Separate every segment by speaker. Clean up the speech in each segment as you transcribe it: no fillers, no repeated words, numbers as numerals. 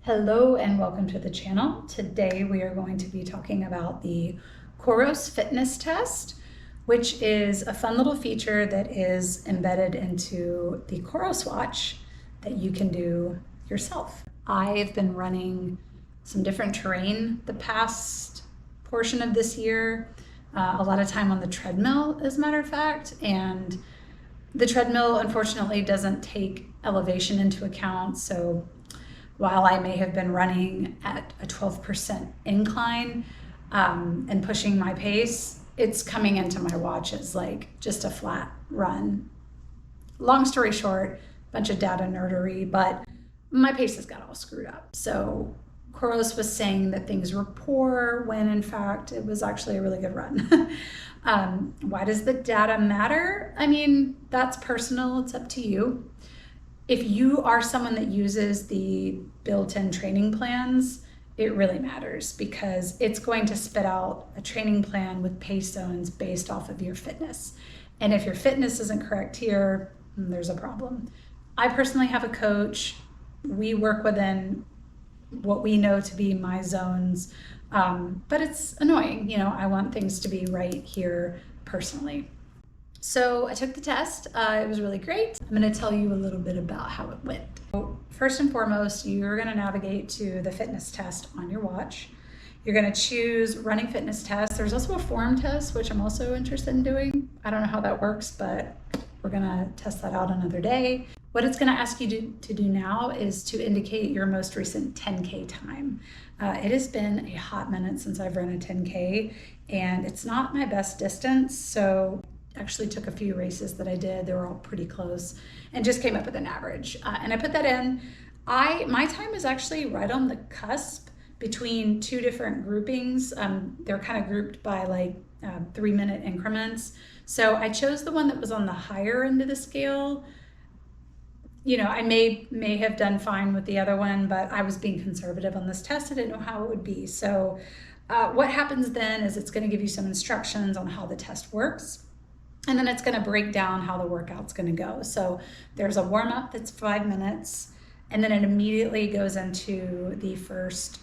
Speaker 1: Hello and welcome to the channel. Today we are going to be talking about the COROS Fitness Test, which is a fun little feature that is embedded into the COROS watch that you can do yourself. I've been running some different terrain the past portion of this year, a lot of time on the treadmill as a matter of fact, and the treadmill unfortunately doesn't take elevation into account, so while I may have been running at a 12% incline and pushing my pace, it's coming into my watch as like just a flat run. Long story short, bunch of data nerdery, but my pace has got all screwed up. So COROS was saying that things were poor when in fact it was actually a really good run. Why does the data matter? I mean, that's personal, it's up to you. If you are someone that uses the built-in training plans, it really matters because it's going to spit out a training plan with pace zones based off of your fitness. And if your fitness isn't correct here, there's a problem. I personally have a coach. We work within what we know to be my zones, but it's annoying. I want things to be right here personally. So I took the test. It was really great. I'm going to tell you a little bit about how it went. So first and foremost, you're going to navigate to the fitness test on your watch. You're going to choose running fitness test. There's also a form test, which I'm also interested in doing. I don't know how that works, but we're going to test that out another day. What it's going to ask you to do now is to indicate your most recent 10K time. It has been a hot minute since I've run a 10K, and it's not my best distance, so actually took a few races that I did. They were all pretty close and just came up with an average. And I put that in. My time is actually right on the cusp between two different groupings. They're kind of grouped by like 3-minute increments. So I chose the one that was on the higher end of the scale. I may have done fine with the other one, but I was being conservative on this test. I didn't know how it would be. So what happens then is it's going to give you some instructions on how the test works. And then it's going to break down how the workout's going to go. So there's a warm-up that's 5 minutes, and then it immediately goes into the first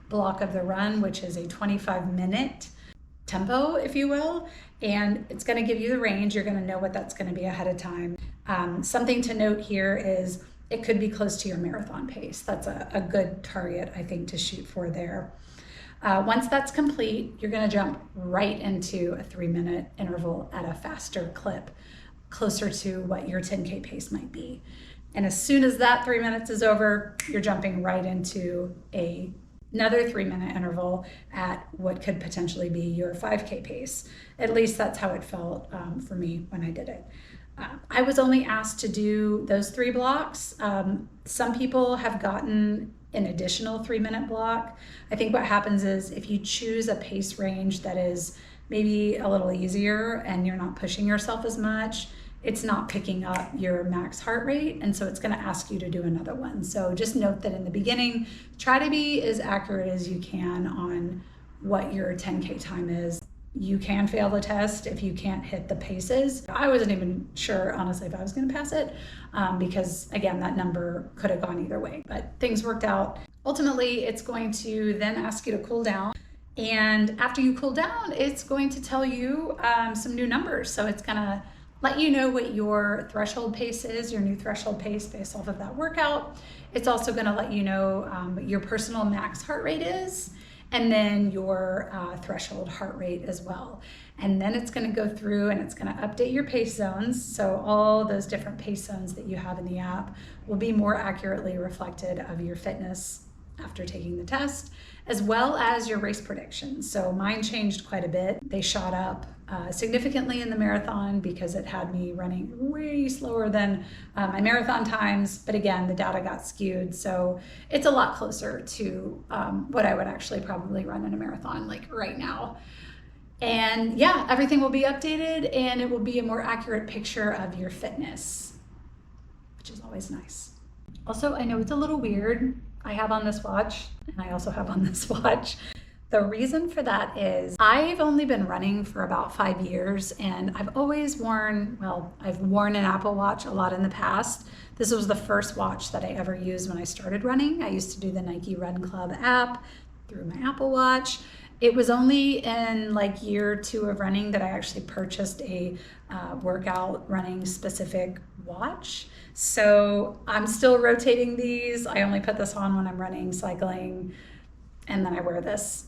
Speaker 1: block of the run, which is a 25-minute tempo, if you will. And it's going to give you the range. You're going to know what that's going to be ahead of time. Something to note here is it could be close to your marathon pace. That's a good target, I think, to shoot for there. Once that's complete, you're going to jump right into a 3-minute interval at a faster clip, closer to what your 10K pace might be. And as soon as that 3 minutes is over, you're jumping right into another 3-minute interval at what could potentially be your 5K pace. At least that's how it felt for me when I did it. I was only asked to do those 3 blocks. Some people have gotten an additional 3-minute block. I think what happens is if you choose a pace range that is maybe a little easier and you're not pushing yourself as much, it's not picking up your max heart rate, and so it's going to ask you to do another one. So just note that in the beginning, try to be as accurate as you can on what your 10K time is. You can fail the test if you can't hit the paces. I wasn't even sure, honestly, if I was going to pass it because, again, that number could have gone either way. But things worked out. Ultimately, it's going to then ask you to cool down. And after you cool down, it's going to tell you some new numbers. So it's going to let you know what your threshold pace is, your new threshold pace based off of that workout. It's also going to let you know what your personal max heart rate is, and then your threshold heart rate as well. And then it's going to go through and it's going to update your pace zones. So all those different pace zones that you have in the app will be more accurately reflected of your fitness after taking the test, as well as your race predictions. So mine changed quite a bit. They shot up significantly in the marathon because it had me running way slower than my marathon times. But again, the data got skewed. So it's a lot closer to what I would actually probably run in a marathon like right now. And yeah, everything will be updated and it will be a more accurate picture of your fitness, which is always nice. Also, I know it's a little weird. I have on this watch and I also have on this watch The reason for that is I've only been running for about 5 years, and I've always worn, well, I've worn an Apple Watch a lot in the past. This was the first watch that I ever used when I started running. I used to do the Nike Run Club app through my Apple Watch. It was only in like year 2 of running that I actually purchased a workout running specific watch. So I'm still rotating these. I only put this on when I'm running, cycling, and then I wear this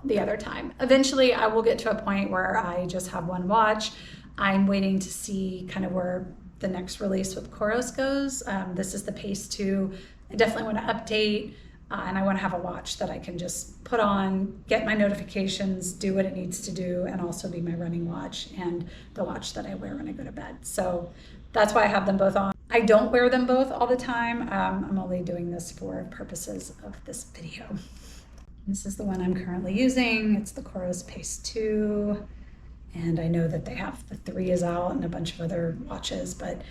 Speaker 1: the other time. Eventually I will get to a point where I just have one watch. I'm waiting to see kind of where the next release with COROS goes. This is the Pace 2. I definitely want to update, and I want to have a watch that I can just put on, get my notifications, do what it needs to do, and also be my running watch and the watch that I wear when I go to bed. So that's why I have them both on. I don't wear them both all the time. I'm only doing this for purposes of this video. This is the one I'm currently using. It's the COROS Pace 2. And I know that they have the 3 is out and a bunch of other watches, but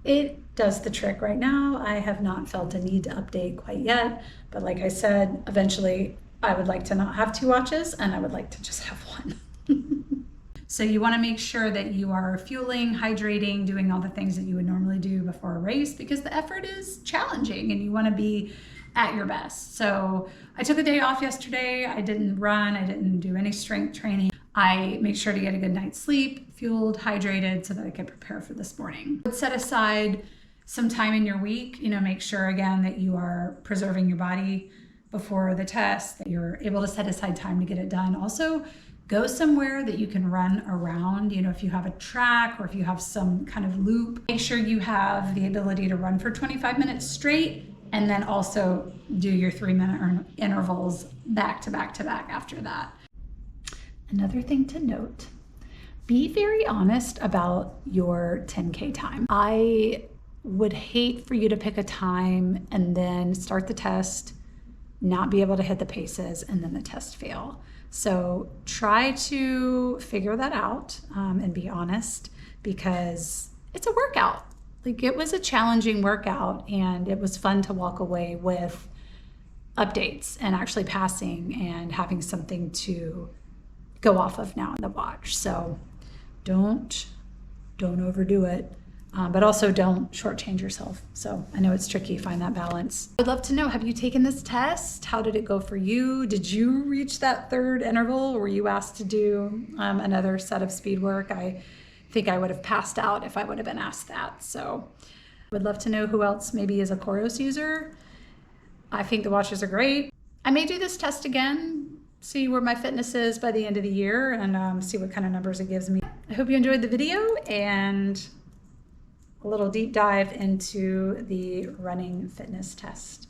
Speaker 1: it does the trick right now. I have not felt a need to update quite yet. But like I said, eventually I would like to not have 2 watches, and I would like to just have one. So you want to make sure that you are fueling, hydrating, doing all the things that you would normally do before a race, because the effort is challenging and you want to be at your best. So I took a day off yesterday. I didn't run. I didn't do any strength training. I made sure to get a good night's sleep, fueled, hydrated, so that I could prepare for this morning. Set aside some time in your week, make sure again that you are preserving your body before the test, that you're able to set aside time to get it done. Also, go somewhere that you can run around. If you have a track or if you have some kind of loop, make sure you have the ability to run for 25 minutes straight, and then also do your 3-minute intervals back to back to back after that. Another thing to note, be very honest about your 10K time. I would hate for you to pick a time and then start the test, not be able to hit the paces, and then the test fail. So try to figure that out and be honest, because it's a workout. Like, it was a challenging workout, and it was fun to walk away with updates and actually passing and having something to go off of now in the watch. So don't overdo it, but also don't shortchange yourself. So I know it's tricky to find that balance. I'd love to know, have you taken this test? How did it go for you? Did you reach that 3rd interval? Were you asked to do another set of speed work? I think I would have passed out if I would have been asked that. So I would love to know who else maybe is a COROS user. I think the watches are great. I may do this test again, see where my fitness is by the end of the year, and see what kind of numbers it gives me. I hope you enjoyed the video and a little deep dive into the running fitness test.